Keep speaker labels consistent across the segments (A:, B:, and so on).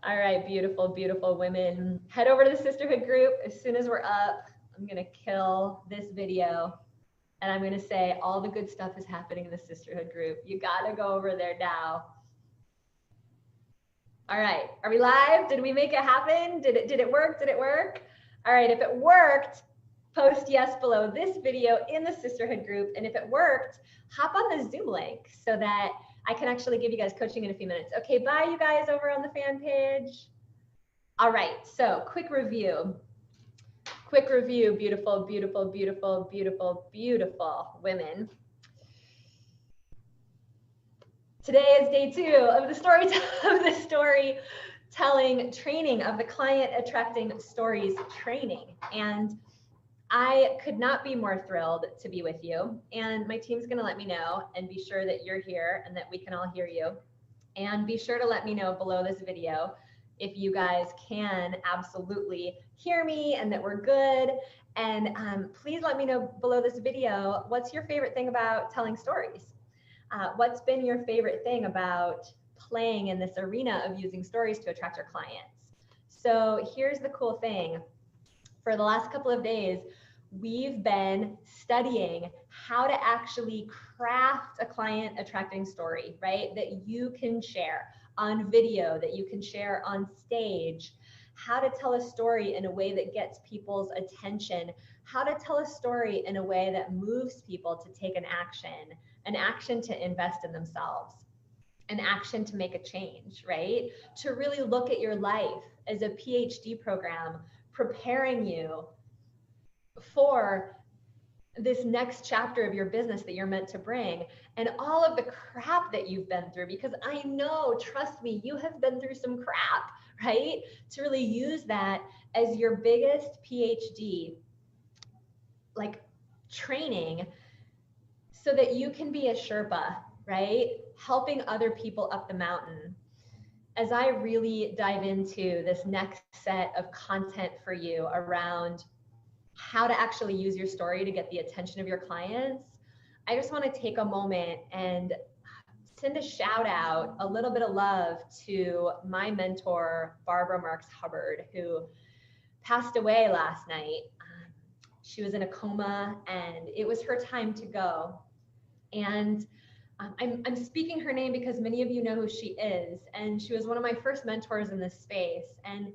A: All right, beautiful, beautiful women. Head over to the sisterhood group. As soon as we're up, I'm going to kill this video and I'm going to say all the good stuff is happening in the sisterhood group. You got to go over there now. All right, are we live? Did we make it happen? Did it work? Did it work? All right, if it worked, post yes below this video in the sisterhood group. And if it worked, hop on the Zoom link so that I can actually give you guys coaching in a few minutes. Okay, bye you guys over on the fan page. All right, so quick review. Quick review, beautiful, beautiful, beautiful, beautiful, beautiful women. Today is day 2 of the storytelling training, of the client attracting stories training. And I could not be more thrilled to be with you. And my team's going to let me know and be sure that you're here and that we can all hear you. And be sure to let me know below this video if you guys can absolutely hear me and that we're good. And please let me know below this video, what's your favorite thing about telling stories? What's been your favorite thing about playing in this arena of using stories to attract your clients? So here's the cool thing. For the last couple of days, we've been studying how to actually craft a client attracting story, right? That you can share on video, that you can share on stage, how to tell a story in a way that gets people's attention, how to tell a story in a way that moves people to take an action to invest in themselves, an action to make a change, right? To really look at your life as a PhD program, preparing you for this next chapter of your business that you're meant to bring, and all of the crap that you've been through, because I know, trust me, you have been through some crap, right? To really use that as your biggest PhD, like training, so that you can be a Sherpa, right? Helping other people up the mountain. As I really dive into this next set of content for you around how to actually use your story to get the attention of your clients, I just want to take a moment and send a shout out, a little bit of love to my mentor, Barbara Marks Hubbard, who passed away last night. She was in a coma and it was her time to go. And I'm speaking her name because many of you know who she is. And she was one of my first mentors in this space. And,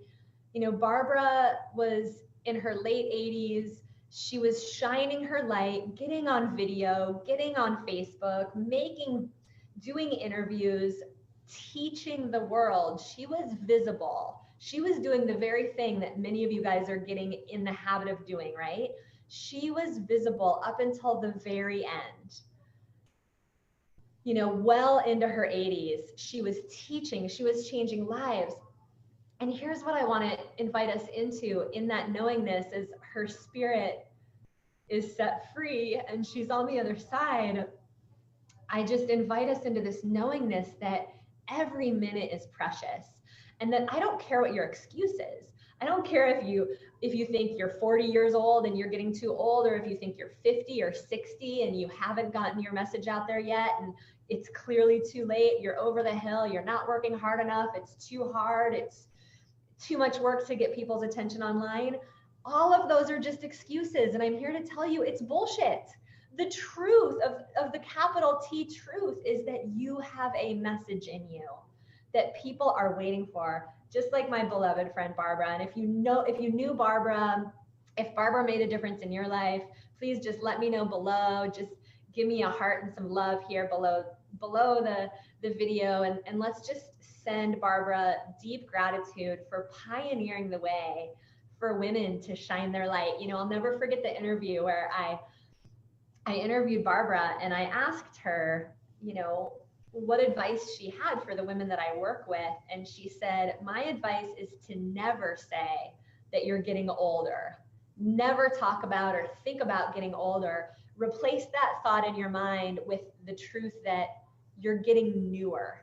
A: you know, Barbara was in her late 80s. She was shining her light, getting on video, getting on Facebook, doing interviews, teaching the world. She was visible. She was doing the very thing that many of you guys are getting in the habit of doing, right? She was visible up until the very end. You know, well into her 80s, she was teaching, she was changing lives. And here's what I want to invite us into in that knowingness as her spirit is set free and she's on the other side. I just invite us into this knowingness that every minute is precious and that I don't care what your excuse is. I don't care if you think you're 40 years old and you're getting too old, or if you think you're 50 or 60 and you haven't gotten your message out there yet and it's clearly too late, you're over the hill, you're not working hard enough, it's too hard, it's too much work to get people's attention online. All of those are just excuses. And I'm here to tell you it's bullshit. The truth of the capital T truth is that you have a message in you that people are waiting for, just like my beloved friend Barbara. And if you knew Barbara, if Barbara made a difference in your life, please just let me know below. Just give me a heart and some love here below the video, and let's just send Barbara deep gratitude for pioneering the way for women to shine their light. You know, I'll never forget the interview where I interviewed Barbara and I asked her, you know, what advice she had for the women that I work with. And she said, my advice is to never say that you're getting older. Never talk about or think about getting older. Replace that thought in your mind with the truth that you're getting newer.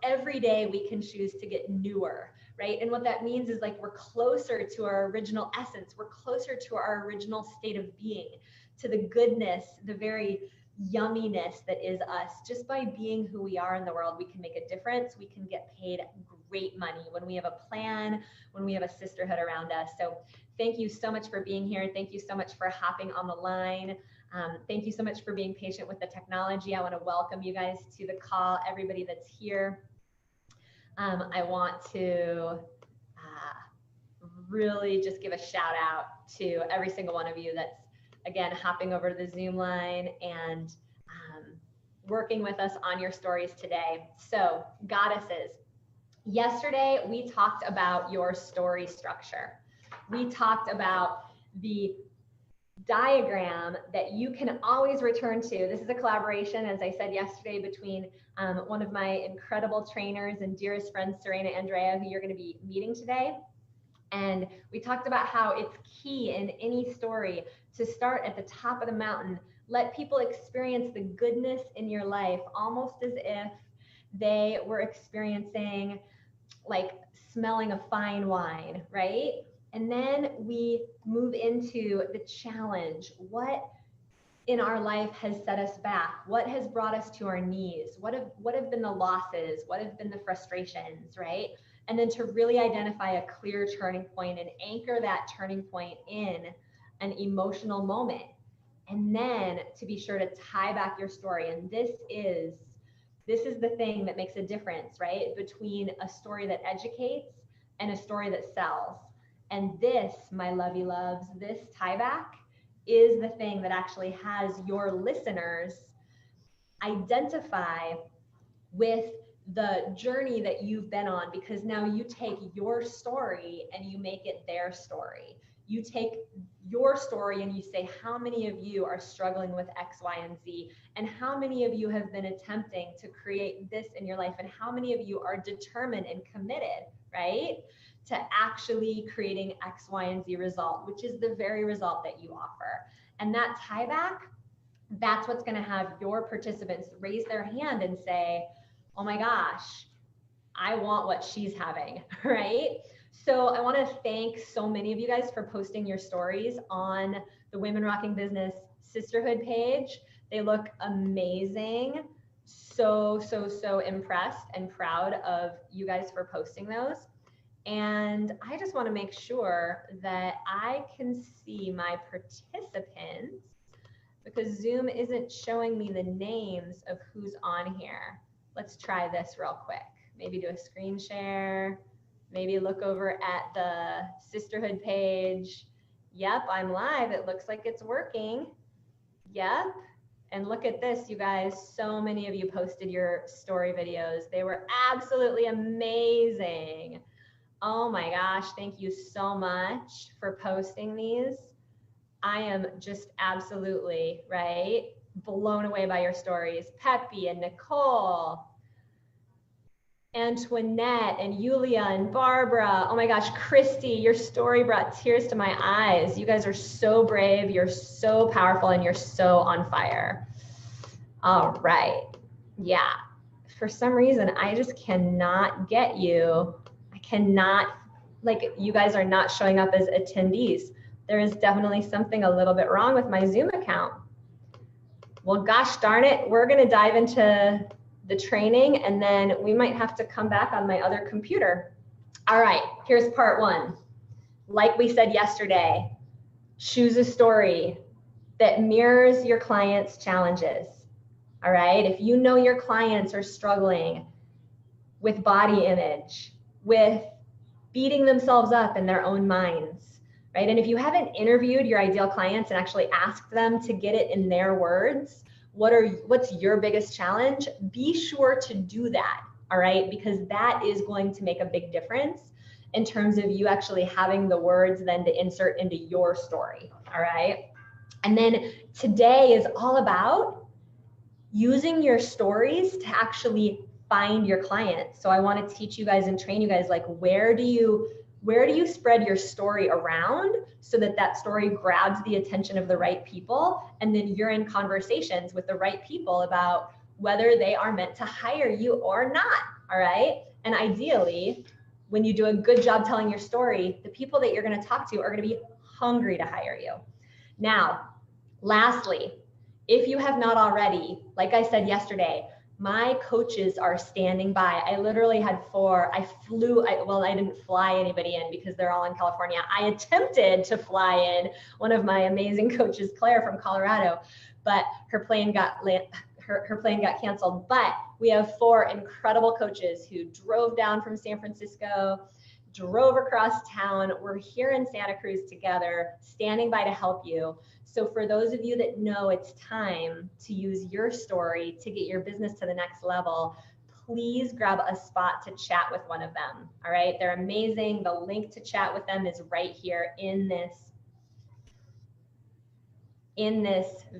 A: Every day we can choose to get newer, right? And what that means is, like, we're closer to our original essence. We're closer to our original state of being, to the goodness, the very yumminess that is us. Just by being who we are in the world, we can make a difference. We can get paid great money, when we have a plan, when we have a sisterhood around us. So thank you so much for being here. Thank you so much for hopping on the line. Thank you so much for being patient with the technology. I want to welcome you guys to the call, everybody that's here. I want to really just give a shout out to every single one of you that's, again, hopping over to the Zoom line and working with us on your stories today. So, goddesses, yesterday we talked about your story structure. We talked about the diagram that you can always return to. This is a collaboration, as I said yesterday, between one of my incredible trainers and dearest friends, Serena Andrea, who you're going to be meeting today. And we talked about how it's key in any story to start at the top of the mountain. Let people experience the goodness in your life, almost as if they were experiencing like smelling a fine wine, right? And then we move into the challenge. What in our life has set us back? What has brought us to our knees? What have been the losses? What have been the frustrations, right? And then to really identify a clear turning point and anchor that turning point in an emotional moment. And then to be sure to tie back your story. And this is the thing that makes a difference, right? Between a story that educates and a story that sells. And this, my lovey loves, this tie back is the thing that actually has your listeners identify with the journey that you've been on, because now you take your story and you make it their story. You take your story and you say, how many of you are struggling with X, Y, and Z? And how many of you have been attempting to create this in your life? And how many of you are determined and committed, right, to actually creating X, Y, and Z result, which is the very result that you offer? And that tie back, that's what's going to have your participants raise their hand and say, oh my gosh, I want what she's having, right? So I want to thank so many of you guys for posting your stories on the Women Rocking Business Sisterhood page. They look amazing. So impressed and proud of you guys for posting those. And I just want to make sure that I can see my participants, because Zoom isn't showing me the names of who's on here. Let's try this real quick. Maybe do a screen share. Maybe look over at the sisterhood page. Yep, I'm live. It looks like it's working. Yep. And look at this, you guys. So many of you posted your story videos. They were absolutely amazing. Oh my gosh, thank you so much for posting these. I am just absolutely, right, blown away by your stories. Peppy and Nicole, Antoinette and Yulia and Barbara. Oh my gosh, Christy, your story brought tears to my eyes. You guys are so brave, you're so powerful, and you're so on fire. All right, yeah. For some reason, I just cannot get you. I cannot, like, you guys are not showing up as attendees. There is definitely something a little bit wrong with my Zoom account. Well, gosh darn it, we're gonna dive into the training and then we might have to come back on my other computer. All right, here's part one. Like we said yesterday, choose a story that mirrors your client's challenges. All right, if you know your clients are struggling with body image, with beating themselves up in their own minds, right? And if you haven't interviewed your ideal clients and actually asked them to get it in their words, what's your biggest challenge? Be sure to do that, all right? Because that is going to make a big difference in terms of you actually having the words then to insert into your story, all right? And then today is all about using your stories to actually find your clients. So I want to teach you guys and train you guys, like, where do you spread your story around so that that story grabs the attention of the right people, and then you're in conversations with the right people about whether they are meant to hire you or not, all right? And ideally, when you do a good job telling your story, the people that you're going to talk to are going to be hungry to hire you. Now, lastly, if you have not already, like I said yesterday, My coaches are standing by. I literally had 4. I didn't fly anybody in because they're all in California. I attempted to fly in one of my amazing coaches, Claire from Colorado, but her plane got canceled. But we have 4 incredible coaches who drove down from San Francisco, drove across town. We're here in Santa Cruz together, standing by to help you. So for those of you that know it's time to use your story to get your business to the next level, please grab a spot to chat with one of them. All right, they're amazing. The link to chat with them is right here in this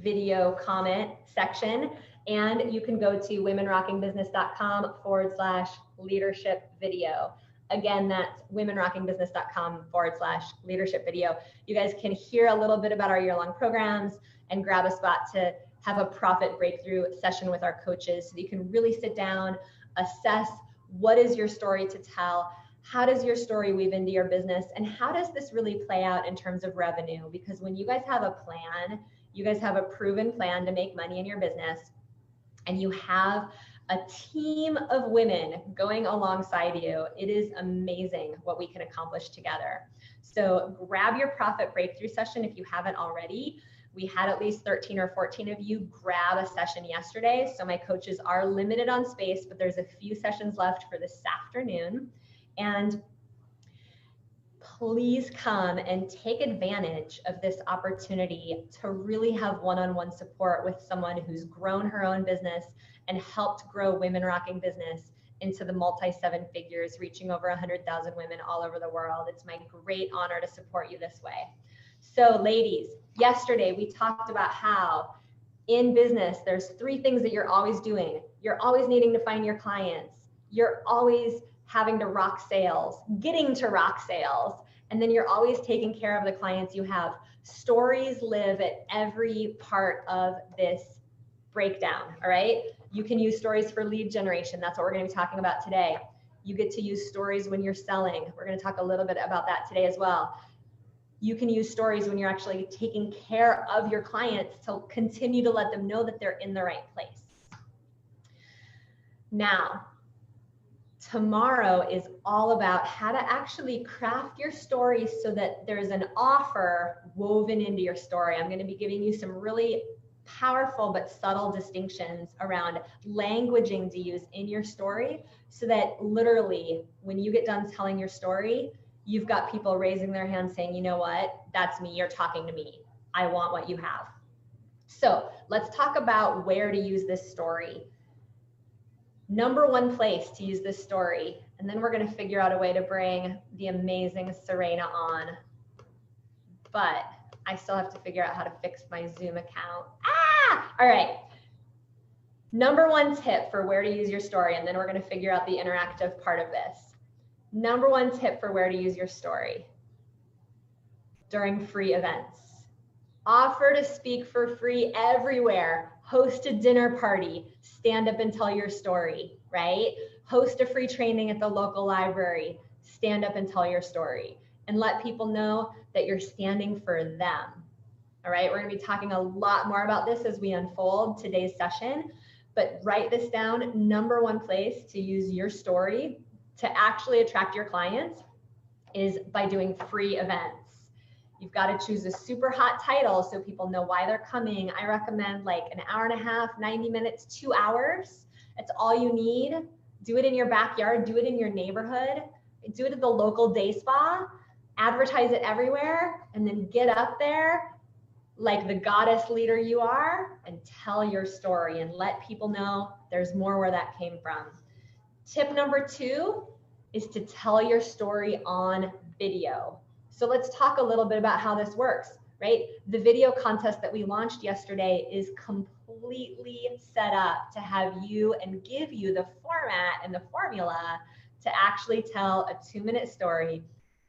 A: video comment section. And you can go to womenrockingbusiness.com/leadership video. Again, that's womenrockingbusiness.com/leadership video. You guys can hear a little bit about our year-long programs and grab a spot to have a profit breakthrough session with our coaches so that you can really sit down, assess what is your story to tell, how does your story weave into your business, and how does this really play out in terms of revenue? Because when you guys have a plan, you guys have a proven plan to make money in your business, and you have a team of women going alongside you, it is amazing what we can accomplish together. So grab your profit breakthrough session if you haven't already. We had at least 13 or 14 of you grab a session yesterday. So my coaches are limited on space, but there's a few sessions left for this afternoon. And please come and take advantage of this opportunity to really have one-on-one support with someone who's grown her own business and helped grow Women Rocking Business into the multi-7 figures, reaching over 100,000 women all over the world. It's my great honor to support you this way. So ladies, yesterday we talked about how in business, there's 3 things that you're always doing. You're always needing to find your clients. You're always having to rock sales, getting to rock sales, and then you're always taking care of the clients you have. Stories live at every part of this breakdown, all right? You can use stories for lead generation. That's what we're going to be talking about today. You get to use stories when you're selling. We're going to talk a little bit about that today as well. You can use stories when you're actually taking care of your clients to continue to let them know that they're in the right place. Now, tomorrow is all about how to actually craft your story so that there's an offer woven into your story. I'm going to be giving you some really powerful but subtle distinctions around languaging to use in your story so that literally when you get done telling your story, you've got people raising their hands saying, you know what, that's me, you're talking to me. I want what you have. So let's talk about where to use this story. Number 1 place to use this story, and then we're going to figure out a way to bring the amazing Serena on. But I still have to figure out how to fix my Zoom account. All right. Number 1 tip for where to use your story, and then we're going to figure out the interactive part of this. Number 1 tip for where to use your story during free events. Offer to speak for free everywhere. Host a dinner party. Stand up and tell your story, right? Host a free training at the local library. Stand up and tell your story and let people know that you're standing for them. All right, we're going to be talking a lot more about this as we unfold today's session, but write this down. Number 1 place to use your story to actually attract your clients is by doing free events. You've got to choose a super hot title so people know why they're coming. I recommend like an hour and a half, 90 minutes, 2 hours. That's all you need. Do it in your backyard, do it in your neighborhood, do it at the local day spa, advertise it everywhere, and then get up there like the goddess leader you are and tell your story and let people know there's more where that came from. Tip number 2 is to tell your story on video. So let's talk a little bit about how this works, right? The video contest that we launched yesterday is completely set up to have you and give you the format and the formula to actually tell a 2-minute story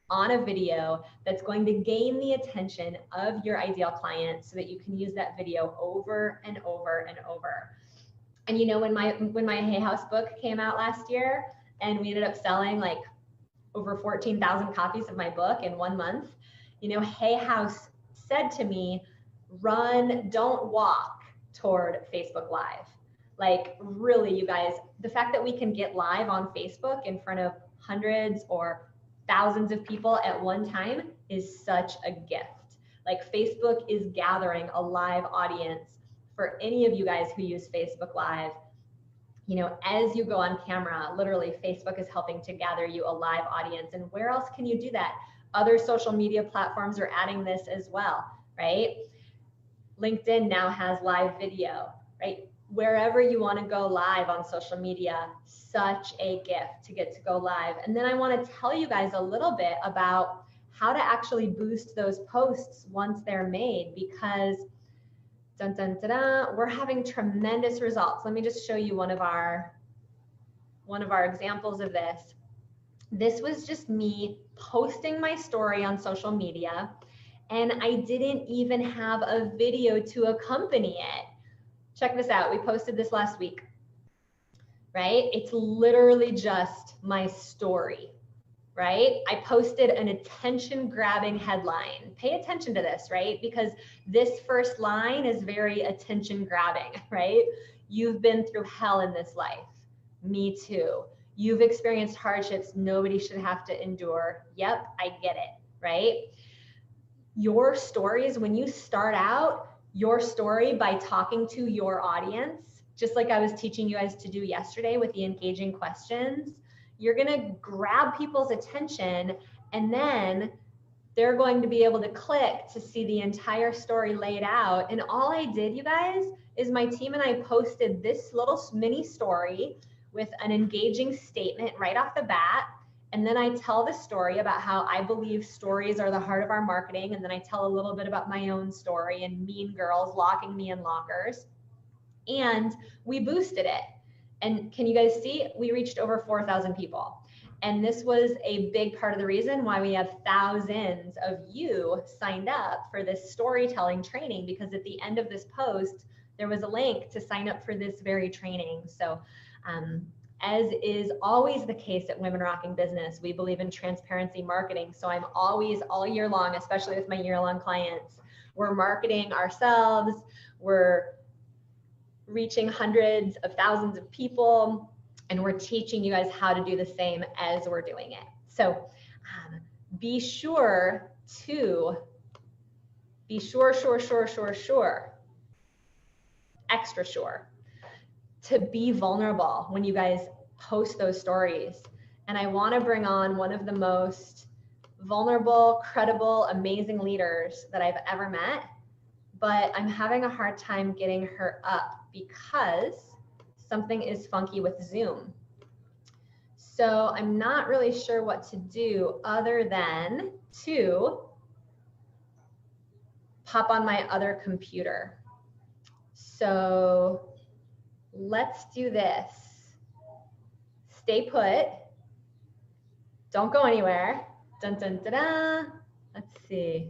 A: on a video that's going to gain the attention of your ideal client so that you can use that video over and over and over. And you know, when my Hay House book came out last year and we ended up selling like over 14,000 copies of my book in 1 month, you know, Hay House said to me, run, don't walk toward Facebook Live. Like really, you guys, the fact that we can get live on Facebook in front of hundreds or thousands of people at one time is such a gift. Like Facebook is gathering a live audience for any of you guys who use Facebook Live. You know, as you go on camera, literally Facebook is helping to gather you a live audience. And where else can you do that? Other social media platforms are adding this as well, right? LinkedIn now has live video, right? Wherever you want to go live on social media, such a gift to get to go live. And then I want to tell you guys a little bit about how to actually boost those posts once they're made, because dun, dun, dun, dun, we're having tremendous results. Let me just show you one of our examples of this. This was just me posting my story on social media, and I didn't even have a video to accompany it. Check this out. We posted this last week, right? It's literally just my story, right? I posted an attention-grabbing headline. Pay attention to this, right? Because this first line is very attention-grabbing, right? You've been through hell in this life. Me too. You've experienced hardships nobody should have to endure. Yep, I get it, right? Your stories, when you start out your story by talking to your audience, just like I was teaching you guys to do yesterday with the engaging questions, you're gonna grab people's attention, and then they're going to be able to click to see the entire story laid out. And all I did, you guys, is my team and I posted this little mini story with an engaging statement right off the bat. And then I tell the story about how I believe stories are the heart of our marketing. And then I tell a little bit about my own story and mean girls locking me in lockers. And we boosted it. And can you guys see? We reached over 4,000 people. And this was a big part of the reason why we have thousands of you signed up for this storytelling training, because at the end of this post, there was a link to sign up for this very training. So as is always the case at Women Rocking Business, we believe in transparency marketing. So I'm always, all year long, especially with my year-long clients, we're marketing ourselves, we're reaching hundreds of thousands of people, and we're teaching you guys how to do the same as we're doing it. So be sure, extra sure, to be vulnerable when you guys post those stories. And I want to bring on one of the most vulnerable, credible, amazing leaders that I've ever met, but I'm having a hard time getting her up because something is funky with Zoom. So I'm not really sure what to do other than to pop on my other computer. So let's do this. Stay put. Don't go anywhere. Dun, dun, dun, dun. Let's see.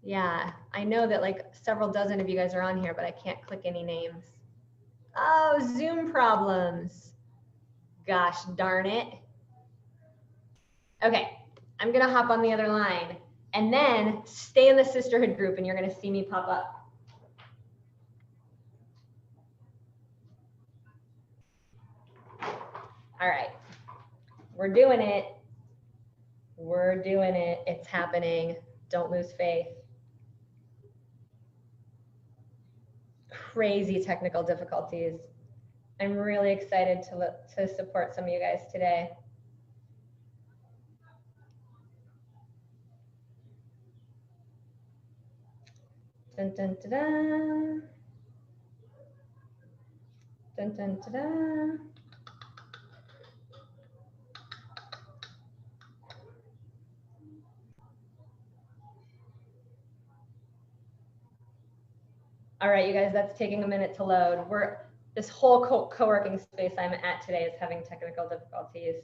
A: Yeah, I know that like several dozen of you guys are on here, but I can't click any names. Oh, Zoom problems. Gosh darn it. Okay, I'm gonna hop on the other line and then stay in the sisterhood group and you're gonna see me pop up. All right, we're doing it. We're doing it. It's happening. Don't lose faith. Crazy technical difficulties. I'm really excited to support some of you guys today. Dun, dun, dun, dun. Dun, dun, dun, dun. All right, you guys, that's taking a minute to load. This whole co-working space I'm at today is having technical difficulties.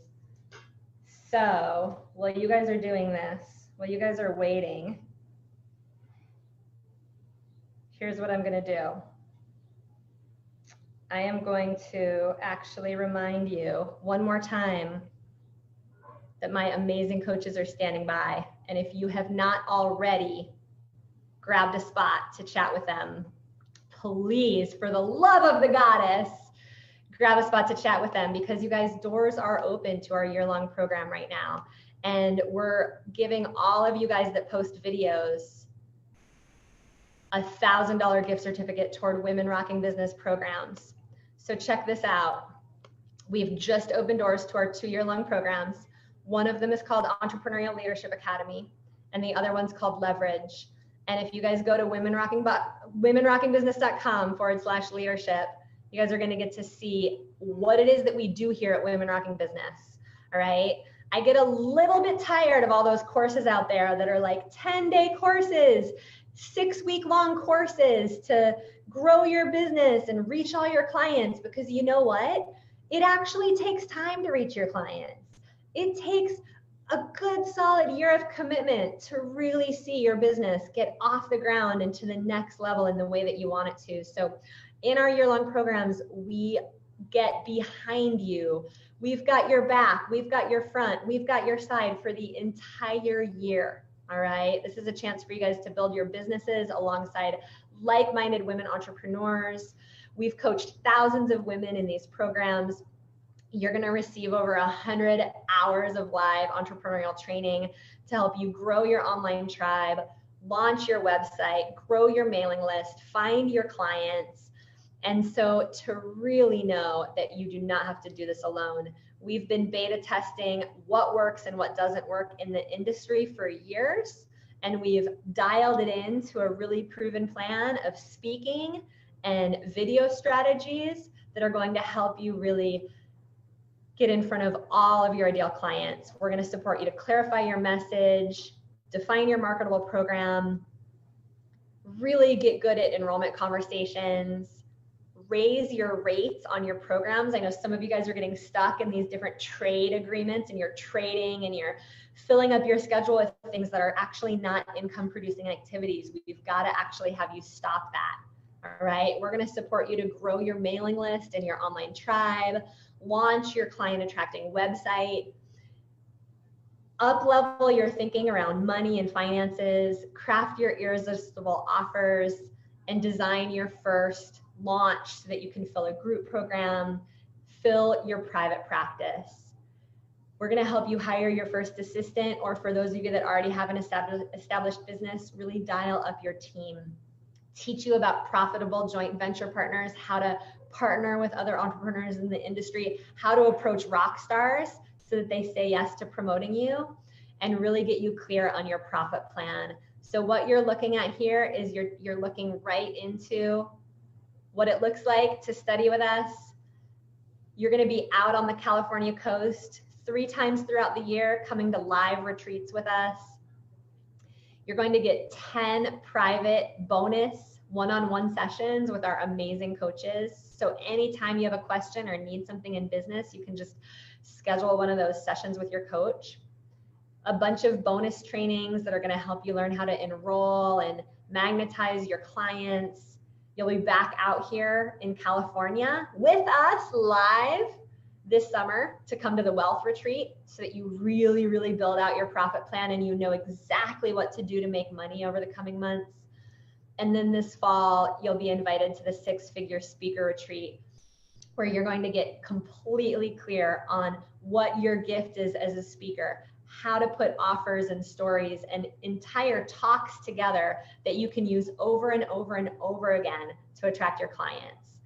A: So while you guys are doing this, while you guys are waiting, here's what I'm gonna do. I am going to actually remind you one more time that my amazing coaches are standing by. And if you have not already grabbed a spot to chat with them, please, for the love of the goddess, grab a spot to chat with them, because you guys, doors are open to our year-long program right now. And we're giving all of you guys that post videos a $1,000 gift certificate toward Women Rocking Business programs. So check this out. We've just opened doors to our 2-year-long programs. One of them is called Entrepreneurial Leadership Academy, and the other one's called Leverage. And if you guys go to womenrockingbusiness.com/leadership, you guys are going to get to see what it is that we do here at Women Rocking Business. All right. I get a little bit tired of all those courses out there that are like 10-day courses, 6-week-long courses to grow your business and reach all your clients, because you know what? It actually takes time to reach your clients. It takes a good solid year of commitment to really see your business get off the ground and to the next level in the way that you want it to. So in our year-long programs, we get behind you. We've got your back, we've got your front, we've got your side for the entire year. All right. This is a chance for you guys to build your businesses alongside like-minded women entrepreneurs. We've coached thousands of women in these programs. You're going to receive over 100 hours of live entrepreneurial training to help you grow your online tribe, launch your website, grow your mailing list, find your clients. And so to really know that you do not have to do this alone, we've been beta testing what works and what doesn't work in the industry for years. And we've dialed it into a really proven plan of speaking and video strategies that are going to help you really get in front of all of your ideal clients. We're going to support you to clarify your message, define your marketable program, really get good at enrollment conversations, raise your rates on your programs. I know some of you guys are getting stuck in these different trade agreements, and you're trading and you're filling up your schedule with things that are actually not income producing activities. We've got to actually have you stop that. All right. We're going to support you to grow your mailing list and your online tribe, launch your client attracting website, up-level your thinking around money and finances, craft your irresistible offers, and design your first launch so that you can fill a group program, fill your private practice. We're going to help you hire your first assistant, or for those of you that already have an established business, really dial up your team. Teach you about profitable joint venture partners, how to partner with other entrepreneurs in the industry, how to approach rock stars so that they say yes to promoting you, and really get you clear on your profit plan. So what you're looking at here is you're looking right into what it looks like to study with us. You're going to be out on the California coast 3 times throughout the year, coming to live retreats with us. You're going to get 10 private bonus one-on-one sessions with our amazing coaches. So anytime you have a question or need something in business, you can just schedule one of those sessions with your coach. A bunch of bonus trainings that are going to help you learn how to enroll and magnetize your clients. You'll be back out here in California with us live this summer to come to the Wealth Retreat so that you really, really build out your profit plan and you know exactly what to do to make money over the coming months. And then this fall, you'll be invited to the 6-figure speaker retreat, where you're going to get completely clear on what your gift is as a speaker, how to put offers and stories and entire talks together that you can use over and over and over again to attract your clients.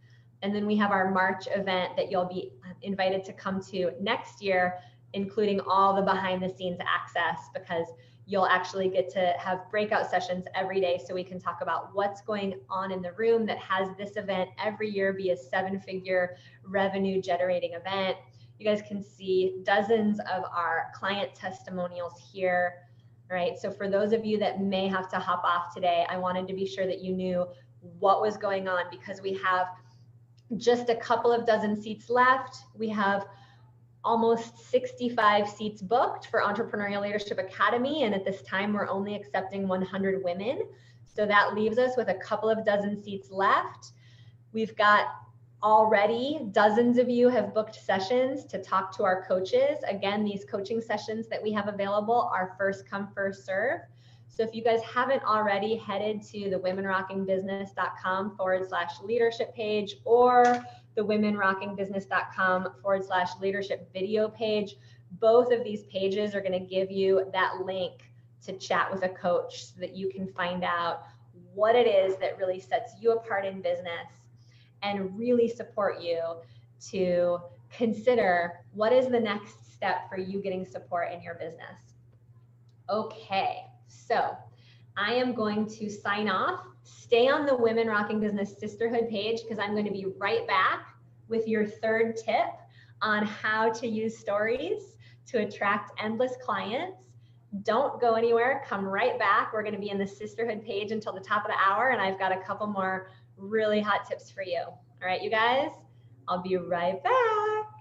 A: And then we have our March event that you'll be invited to come to next year, including all the behind the scenes access, because you'll actually get to have breakout sessions every day so we can talk about what's going on in the room that has this event every year be a 7-figure revenue generating event. You guys can see dozens of our client testimonials here, right? So for those of you that may have to hop off today, I wanted to be sure that you knew what was going on, because we have just a couple of dozen seats left. We have almost 65 seats booked for Entrepreneurial Leadership Academy. And at this time, we're only accepting 100 women. So that leaves us with a couple of dozen seats left. We've got already dozens of you have booked sessions to talk to our coaches. Again, these coaching sessions that we have available are first come, first serve. So if you guys haven't already headed to the womenrockingbusiness.com/leadership page or the womenrockingbusiness.com/leadership video page, both of these pages are going to give you that link to chat with a coach so that you can find out what it is that really sets you apart in business and really support you to consider what is the next step for you getting support in your business. Okay, so I am going to sign off. Stay on the Women Rocking Business Sisterhood page because I'm going to be right back with your third tip on how to use stories to attract endless clients. Don't go anywhere. Come right back. We're going to be in the Sisterhood page until the top of the hour, and I've got a couple more really hot tips for you. All right, you guys, I'll be right back.